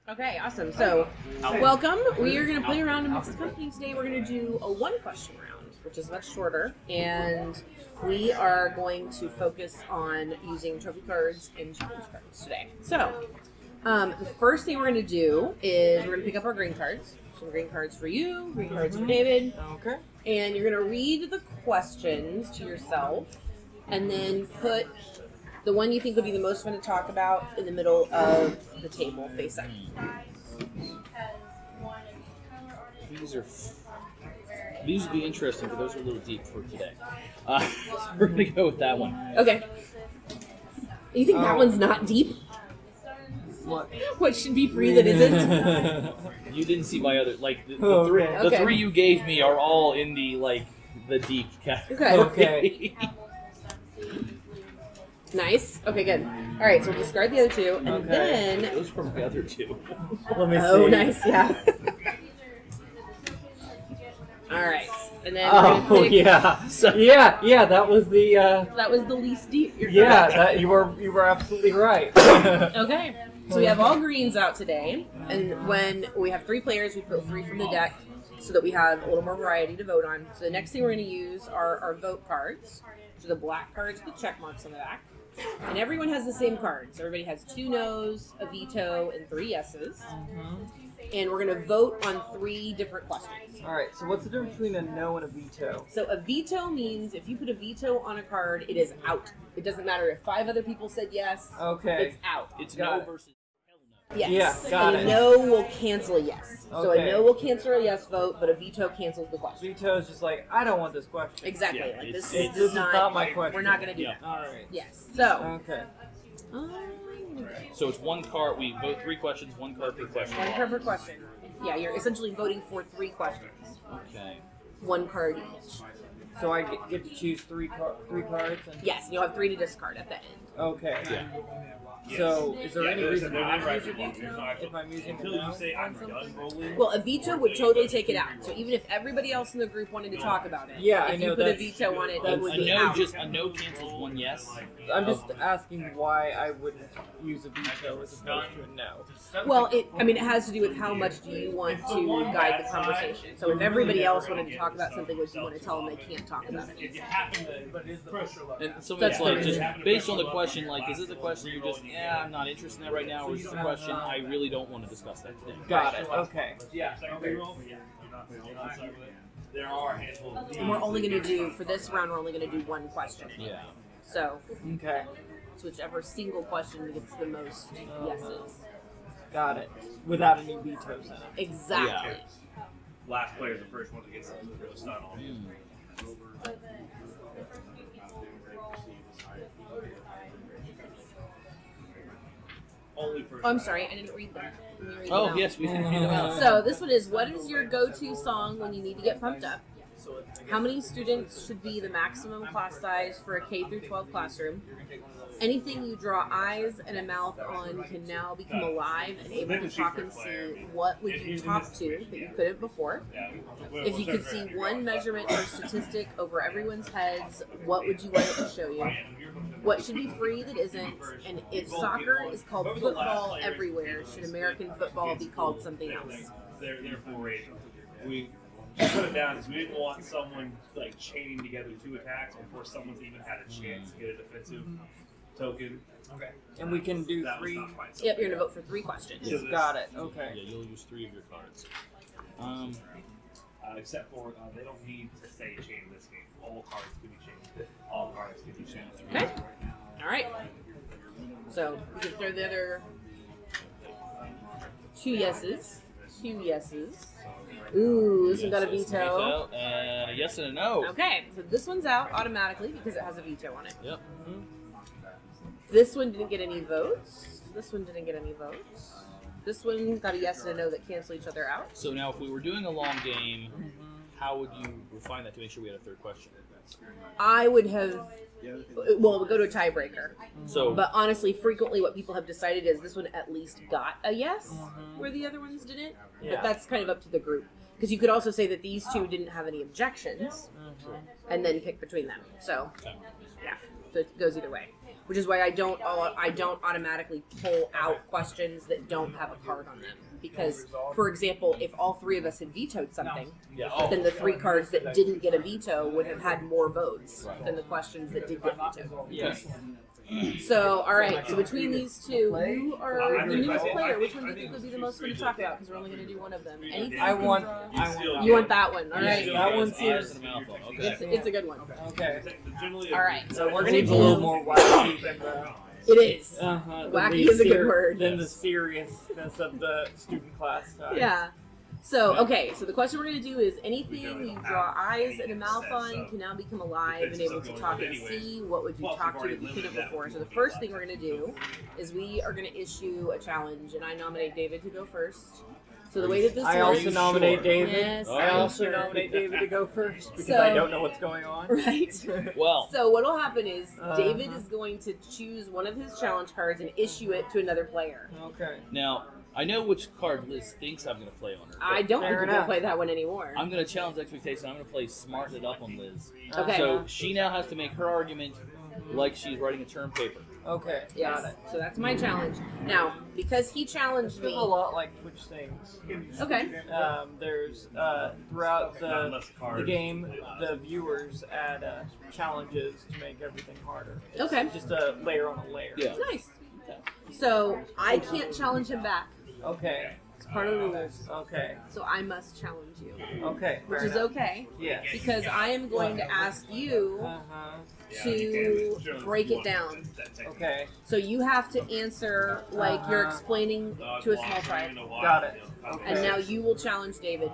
Okay, awesome. So, welcome. We are going to play around in Mixed Company today. We're going to do a one-question round, which is much shorter, and we are going to focus on using trophy cards and challenge cards today. So, the first thing we're going to do is we're going to pick up our green cards. Some green cards for you, green cards for David. Okay. And you're going to read the questions to yourself, and then put the one you think would be the most fun to talk about in the middle of the table, face up. These would be interesting, but those are a little deep for today. We're going to go with that one. Okay. You think that one's not deep? What? What should be free that isn't? You didn't see my other, like, the three you gave me are all in the deep category. Okay. Nice. Okay, good. All right, so we'll discard the other two, and then... Those were my other two. Let me see. Oh, nice, yeah. All right, and then we're gonna pick... yeah, that was the... That was the least deep. You're yeah, correct. you were absolutely right. Okay, so we have all greens out today, and when we have three players, we put three from the deck so that we have a little more variety to vote on. So the next thing we're going to use are our vote cards, which are the black cards with check marks on the back. And everyone has the same cards. Everybody has 2 no's, a veto, and 3 yeses. And we're going to vote on 3 different questions. Alright, so what's the difference between a no and a veto? So a veto means if you put a veto on a card, it is out. It doesn't matter if 5 other people said yes. Okay. It's out. It's Got no it. versus hell no. Yes. Yeah, got and it. a no will cancel a yes. So a Okay. no will cancel a yes vote, but a veto cancels the question. Veto is just like, I don't want this question. Exactly. Yeah, like it's- this This is not my question. We're not going to do Yeah. that. Alright. Yes. So. Okay. So it's one card, we vote 3 questions, 1 card per question. 1 card per question. Yeah, you're essentially voting for 3 questions. Okay. 1 card each. So I get to choose three cards? And... Yes, and you'll have 3 to discard at the end. Okay. Yeah. So, is there any reason not to right use a veto if I'm using until a no? you say I'm done rolling? Well, a veto would totally take it out. So even if everybody else in the group wanted to talk about it, Yeah, I if you know put a that's- veto on it, that's- it would A be no out. a no cancels 1 yes. I'm just asking why I wouldn't use a veto as opposed to a no. Well, it has to do with how much do you want to guide the conversation. So if everybody else wanted to talk about something, would you want to tell them they can't talk about it? If you happen to, but is the pressure level? And some of That's it's like, the just reason. based on the question, like, is this a question you're just, I'm not interested in that right now, or is this a question I really don't want to discuss that today? Got it. Okay. Yeah. There are a handful of And we're only going to do, for this round, we're only going to do 1 question. Yeah. So Okay. it's whichever single question gets the most yeses. Got it. Without any vetoes in it. Exactly. last player is the first one to get something to stun on. Only first. Oh, I'm sorry, I didn't read them. Let me read them Oh, out. yes, we can read them out. So this one is, what is your go-to song when you need to get pumped up? How many students should be the maximum class size for a K through 12 classroom? Anything you draw eyes and a mouth on can now become alive and able to talk and see. What would you talk to that you couldn't before? If you could see one measurement or statistic over everyone's heads, what would you want it to show you? What should be free that isn't? And if soccer is called football everywhere, should American football be called something else? They're full rate. We put it down because we didn't want someone like chaining together 2 attacks before someone's even had a chance to get a defensive token. Okay. And we can do That was 3. not quite so Yep, you're going to vote for 3 questions. Yeah. Got it. Okay. Yeah, you'll use 3 of your cards. Except for they don't need to say chain in this game. All cards can be chained. All cards can be chained. Okay. All right. So we can throw the other 2 yeses. 2 yeses. Ooh, this one got a veto. And a yes and a no. Okay, so this one's out automatically because it has a veto on it. Yep. This one didn't get any votes. This one didn't get any votes. This one got a yes and a no that cancel each other out. So now if we were doing a long game, how would you refine that to make sure we had a 3rd question? I would have, well, we'll go to a tiebreaker. So, But honestly, frequently what people have decided is this one at least got a yes, where the other ones didn't. Yeah. But that's kind of up to the group. Because you could also say that these 2 didn't have any objections, and then pick between them. So, yeah, so it goes either way. which is why I don't automatically pull out questions that don't have a card on them. Because, for example, if all three of us had vetoed something, then the 3 cards that didn't get a veto would have had more votes than the questions that did get vetoed. Yes. So, all right. So between these two, you are the newest player. Which one do you think would be the most fun to talk about? Because we're only going to do one of them. Anything I want you want that one? All right. that one seems. It's a good one. Okay. All right. So we're going to Seems a little more wacky than the. It is. Wacky Wacky is a good word. Than the seriousness of the student class size. Yeah. So, okay, so the question we're going to do is anything you draw eyes and a mouth on can now become alive and able to talk and see. What would you talk to that you couldn't before? So the first thing we're going to do is we are going to issue a challenge, and I nominate David to go first. So the way that this I works... also nominate David. Yes, I also sure. nominate David to go first because So- I don't know what's going on. Right? Well, So what will happen is David is going to choose one of his challenge cards and issue it to another player. Okay. now I know which card Liz thinks I'm going to play on her. I don't think Fair you're going to enough. play that one anymore. I'm going to challenge expectations. I'm going to play smart it up on Liz. Okay. So she now has to make her argument like she's writing a term paper. Okay. Yes. Got it. So that's my challenge. Now, because he challenged Feels a me... lot like Twitch things. Okay. There's throughout the game, the viewers add challenges to make everything harder. It's Okay. just a layer on a layer. Yeah. Nice. So I can't challenge him back. Okay. It's part of the rules. Okay. So I must challenge you, Okay. which fair is enough. okay Yes. because I am going to ask you to break it down. Okay. So you have to answer like you're explaining to a small child, Got it. and now you will challenge David.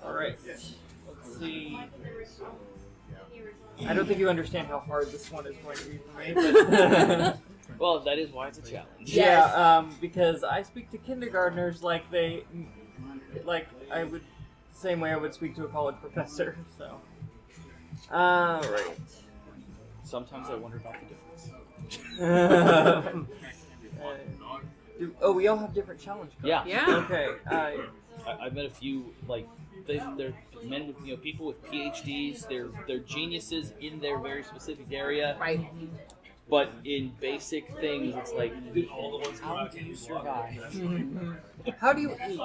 All right. Let's see. I don't think you understand how hard this one is going to be for me. But Well, that is why it's a challenge. Yes. yeah, because I speak to kindergartners like I would, same way I would speak to a college professor. So, all right. Sometimes I wonder about the difference. We all have different challenge cards. Yeah. Yeah. Okay. I've met a few they're men with people with PhDs. They're geniuses in their very specific area. Right. But in basic things, it's like, How do you survive? How do you eat?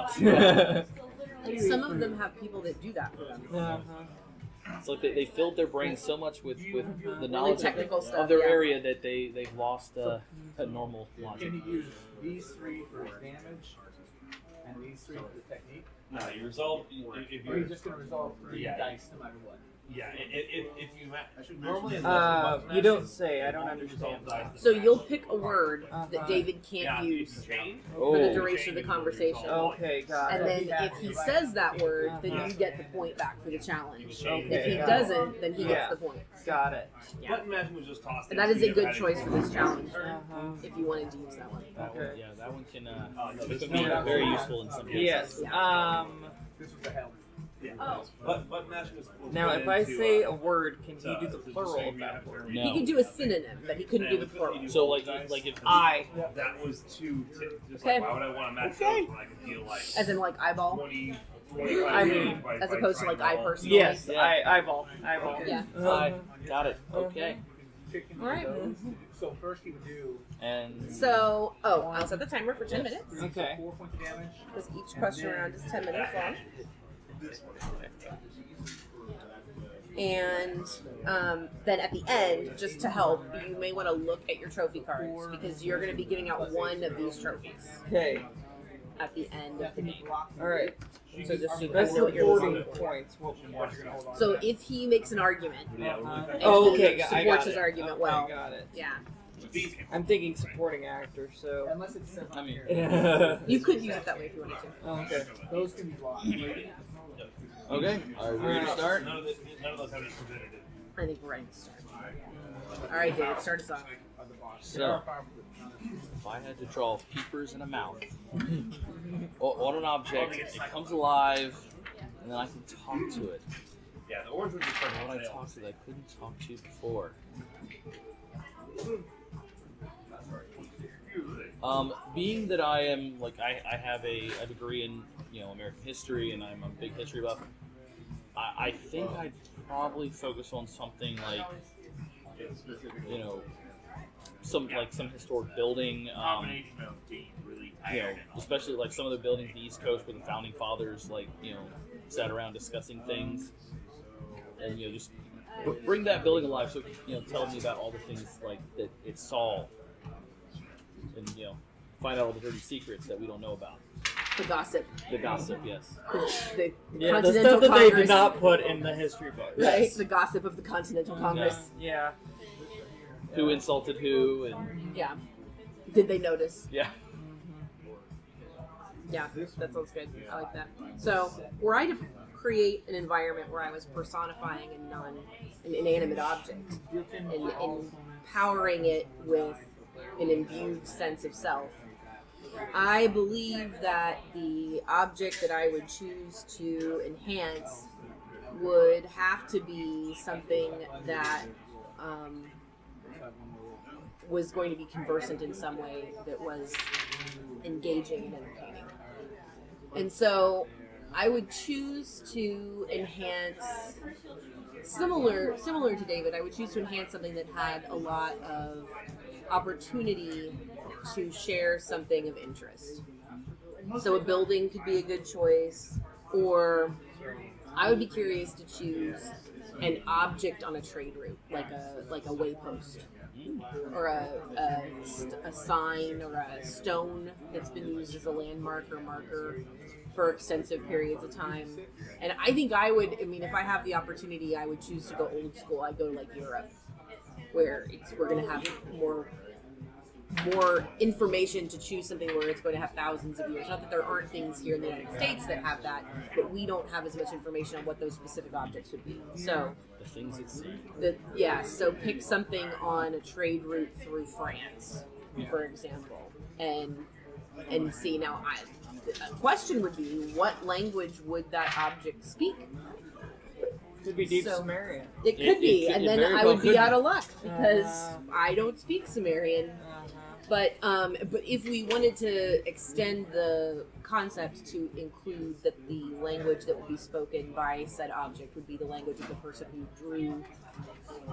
And some of them have people that do that for them. It's like they filled their brains so much with the knowledge technical of stuff, their yeah. area that they've lost a normal logic. Can you use these 3 for damage and these 3 for the technique? No, you resolve if Or are you just going to resolve 3 Yeah. dice no matter what? Yeah, if you Normally, you don't say. I don't understand. So you'll pick a word that David can't use for the Oh. duration of the conversation. Okay, got And it. then if he says that word, then you get the point back for the challenge. Okay, If he got it. doesn't, then he Yeah. gets the point. Got it. Button mashing was just tossed. And that is a good choice for this challenge, Uh-huh. if you wanted to use that one. Okay. Yeah, that one can this be very useful in some cases. Yes. This was the help. Button mashing was Now, if I say a word, can he do the plural of that word? He No. could do a synonym, but he couldn't do the plural. So like if I. That was too. Just Okay. like, why would I want to match those when I can deal like As in like eyeball, 20, 25 I mean, by as opposed to like I eyeball. personally. Yes, Yeah. eyeball. Yeah. I got it. Okay. Picking All right. those. So first he would do And So, I'll set the timer for 10 minutes. Okay. 4 points of damage. Because each question round is 10 minutes long. And then at the end, just to help, you may want to look at your trophy cards because you're going to be giving out one of these trophies Okay. at the end of the game. All right. So just so you That's know what you're 40 looking for. points. What you're going to hold on. So if he makes an argument, and Oh, he okay. I supports got his it. argument Okay, well, got it. yeah, I'm thinking supporting actor, so. Unless it's said I mean, okay. you could use it that way if you wanted to. those can be blocked. okay. Are we ready to start? None of those have any preventative. I think we're ready to start. All right, David, start us off. So, if I had to draw peepers and a mouth on an object, it comes alive, and then I can talk to it. Yeah, the orange ones are How would I fail. talk to that I couldn't talk to before? Being that I am I have a degree in American history and I'm a big history buff, I think I'd probably focus on something like you know, some historic building. You know, especially like some of the buildings on the East Coast where the founding fathers, like, you know, sat around discussing things, and you know, just bring that building alive. So, you know, tell me about all the things like that it saw, and you know, find out all the dirty secrets that we don't know about. The gossip. The gossip, yes. The Yeah, the Continental stuff that Congress, they did not put in the history book. right? The gossip of the Continental Congress. Yeah. Who insulted who, and Yeah. Did they notice? yeah. Yeah, that sounds good. I like that. So, were I to create an environment where I was personifying an inanimate object and empowering it with an imbued sense of self, I believe that the object that I would choose to enhance would have to be something that was going to be conversant in some way, that was engaging and entertaining. And so I would choose to enhance, similar to David, I would choose to enhance something that had a lot of opportunity to share something of interest. So a building could be a good choice, or I would be curious to choose an object on a trade route, like a waypost, or a sign, or a stone that's been used as a landmark or marker for extensive periods of time. And I think I would, I mean, if I have the opportunity, I would choose to go old school. I'd go to like Europe, where we're going to have more information to choose something where it's going to have thousands of years. Not that there aren't things here in the United States that have that, but we don't have as much information on what those specific objects would be. So The things it's so pick something on a trade route through France, for example, and see. Now, a question would be, what language would that object speak? Could be Deep So- Sumerian. It could be, it and then very I well would be could out be. of luck because I don't speak Sumerian. But if we wanted to extend the concept to include that the language that would be spoken by said object would be the language of the person who drew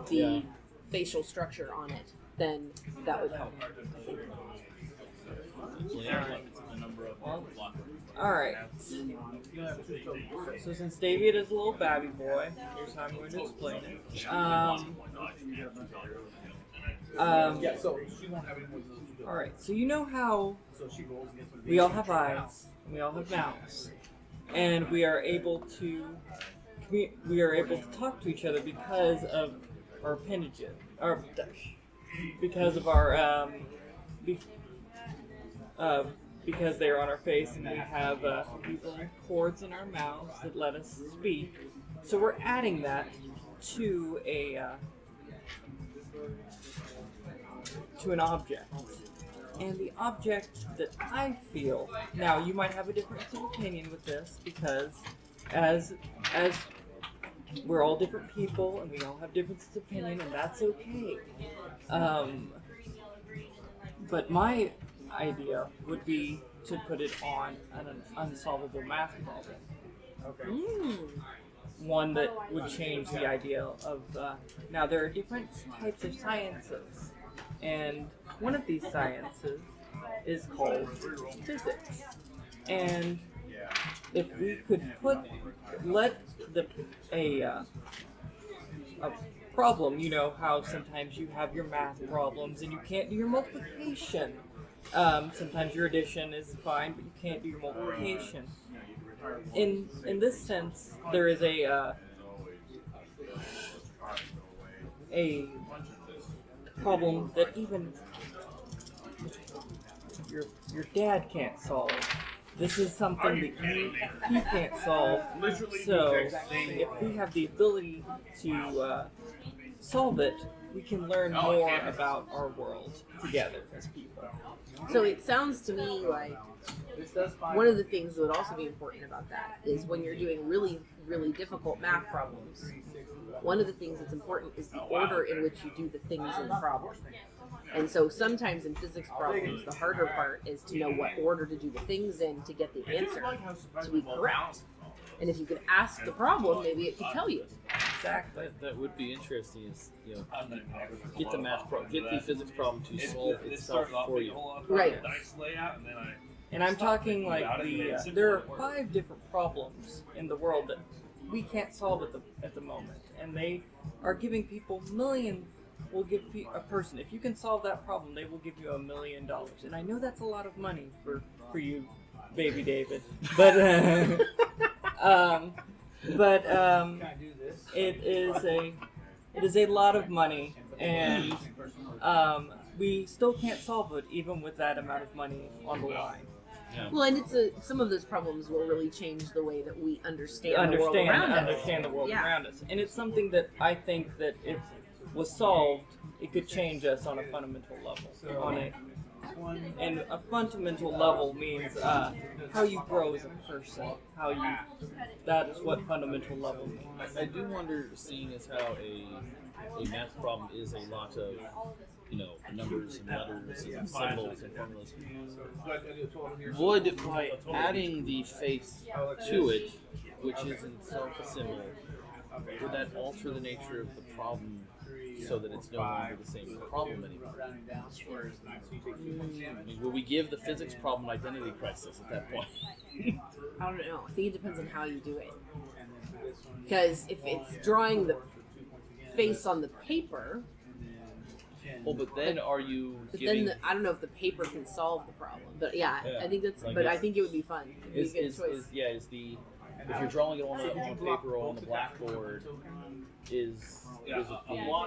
the facial structure on it, then that would help. Alright. So since David is a little babby boy, here's how I'm going to explain it. Alright, so you know how we all have eyes, and we all have mouths, and we are able to talk to each other because of our appendages, because of our because they are on our face, and we have these little cords in our mouths that let us speak. So we're adding that to an object. And the object that I feel, now you might have a difference of opinion with this, because as we're all different people and we all have differences of opinion, and that's okay. But my idea would be to put it on an unsolvable math problem. Okay. One that would change the idea of, now there are different types of sciences, and one of these sciences is called physics. And if we could let a problem, you know how sometimes you have your math problems and you can't do your multiplication. Sometimes your addition is fine, but you can't do your multiplication. In this sense, there is a problem that even your dad can't solve. This is something that you can't solve. So if we have the ability to solve it, we can learn more about our world together as people. So it sounds to me like one of the things that would also be important about that is when you're doing really, really difficult math problems, one of the things that's important is the order in which you do the things in the problem. And so sometimes in physics problems, the harder part is to know what order to do the things in to get the answer to be correct. And if you could ask the problem, maybe it could tell you. exactly. That would be interesting. Is get the physics problem to solve itself for you. Right. Dice layout, and then And I'm talking like there are 5 different problems in the world that we can't solve at the moment, and they are giving people millions. Will give a person, if you can solve that problem, they will give you $1 million. And I know that's a lot of money for you, baby David, but it is a lot of money, and we still can't solve it even with that amount of money on the line. Yeah. Well, and some of those problems will really change the way that we understand the world around us. And it's something that I think that if was solved, it could change us on a fundamental level. And a fundamental level means how you grow as a person. That is what fundamental level means. I do wonder, seeing as how a math problem is a lot of numbers and letters and symbols and formulas. Would, by adding the face to it, which is in itself a symbol, would that alter the nature of the problem so that it's no longer the same problem anymore? I mean, will we give the physics problem an identity crisis at that point? I don't know. I think it depends on how you do it. Because if it's drawing the face on the paper... Well, but then are you giving... Then I don't know if the paper can solve the problem. But yeah. I think that's... But I think it would be fun. It'd be a good choice. If you're drawing it on a paper or on the blackboard, is it the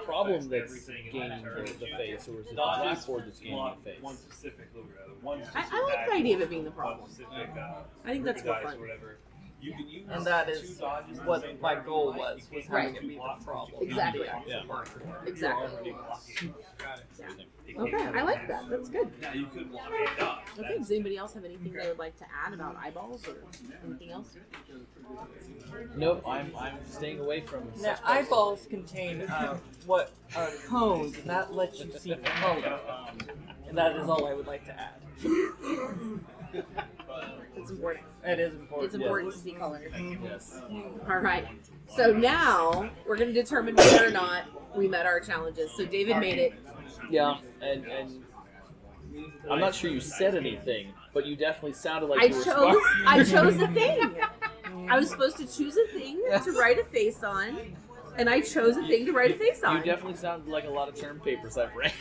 problem that's gaining the face, or is it the blackboard that's gaining the face? One specific I like the idea of it being the problem. I think that's more fun. And that is what my goal was having it be the problem. Exactly. Yeah. Exactly. Yeah. Okay, I like that. That's good. Okay, does anybody else have anything they would like to add about eyeballs or anything else? Nope, I'm staying away from. Now, eyeballs contain what are cones, and that lets you see color. And that is all I would like to add. It's important. It is important. It's important to see color. Yes. All right. So now we're going to determine whether or not we met our challenges. So David made it. Yeah, and I'm not sure you said anything, but you definitely sounded like you were smart. I chose a thing. I was supposed to choose a thing to write a face on, and I chose a thing to write a face on. You definitely sounded like a lot of term papers I've read.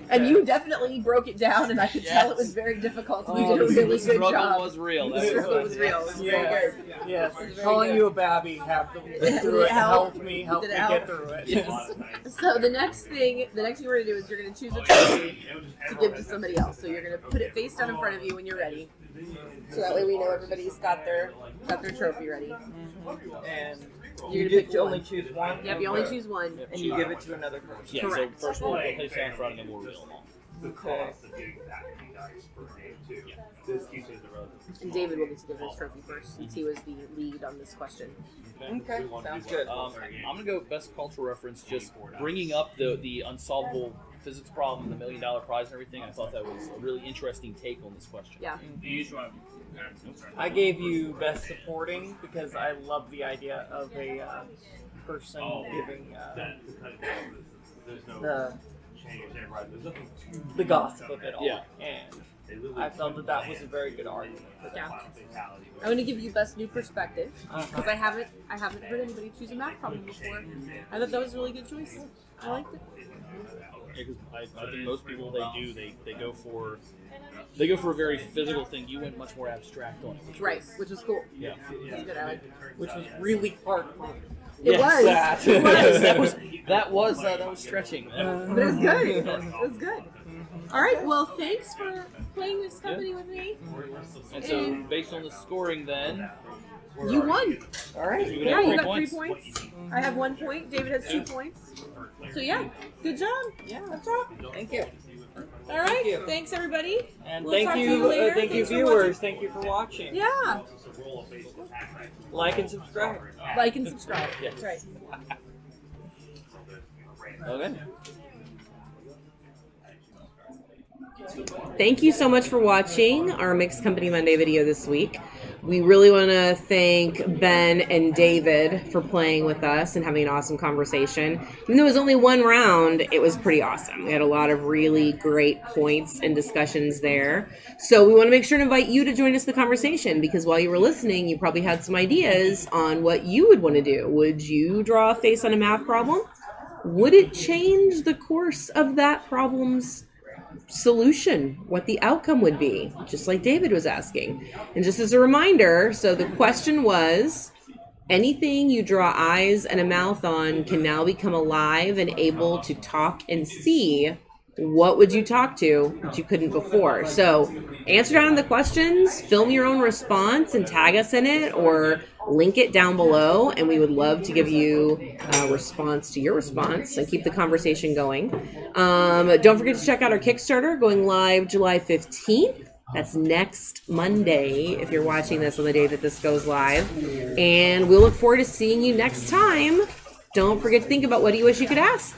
And you definitely broke it down, and I could tell it was very difficult. You did a really good job. The struggle was real. The struggle was real. It was very good. Yes. Calling you a babby helped me get through it. Yes. So the next thing we're going to do is you're going to choose a trophy to give to somebody else. So you're going to put it face down in front of you when you're ready. So that way we know everybody's got their trophy ready. And You're you get to only choose one? Yep, you only choose one. And you give it to another person. Yeah, Correct. so first we'll place it in front and then we'll reel them all. Okay. And David will get to give his trophy first, since he was the lead on this question. Okay, sounds good. I'm going to go with best cultural reference, just bringing up the unsolvable physics problem, the $1 million prize and everything. I thought that was a really interesting take on this question. Yeah. I gave you best supporting because I love the idea of a person giving the gossip of it all. Yeah. And I felt that was a very good argument for that. Yeah. I'm going to give you best new perspective because I haven't heard anybody choose a math problem before. I thought that was a really good choice. I liked it. Yeah, because I think most people they go for a very physical thing. You went much more abstract on it. Right, which was cool. Yeah. It was good. I liked it. Which was really hard. It was. It was. That was stretching. But it was good. It was good. All right. Well, thanks for playing this company with me. And so, based on the scoring, then you won. All right. Yeah, you got 3 points. I have 1 point. David has 2 points. So yeah, good job. Yeah. Good job. Thank you. All right. Thanks everybody. And We'll talk to you later. thank you Thanks for viewers. watching. Thank you for watching. Yeah. Like and subscribe. Like and subscribe. That's right. okay. Thank you so much for watching our Mixed Company Monday video this week. We really want to thank Ben and David for playing with us and having an awesome conversation. Even though it was only one round, it was pretty awesome. We had a lot of really great points and discussions there. So we want to make sure to invite you to join us in the conversation, because while you were listening, you probably had some ideas on what you would want to do. Would you draw a face on a math problem? Would it change the course of that problem's solution, what the outcome would be, just like David was asking? And just as a reminder, so the question was, anything you draw eyes and a mouth on can now become alive and able to talk and see. What would you talk to that you couldn't before? So answer down the questions, film your own response and tag us in it, or link it down below, and we would love to give you a response to your response and keep the conversation going. Don't forget to check out our Kickstarter, going live July 15th. That's next Monday if you're watching this on the day that this goes live. And we'll look forward to seeing you next time. Don't forget to think about, what do you wish you could ask?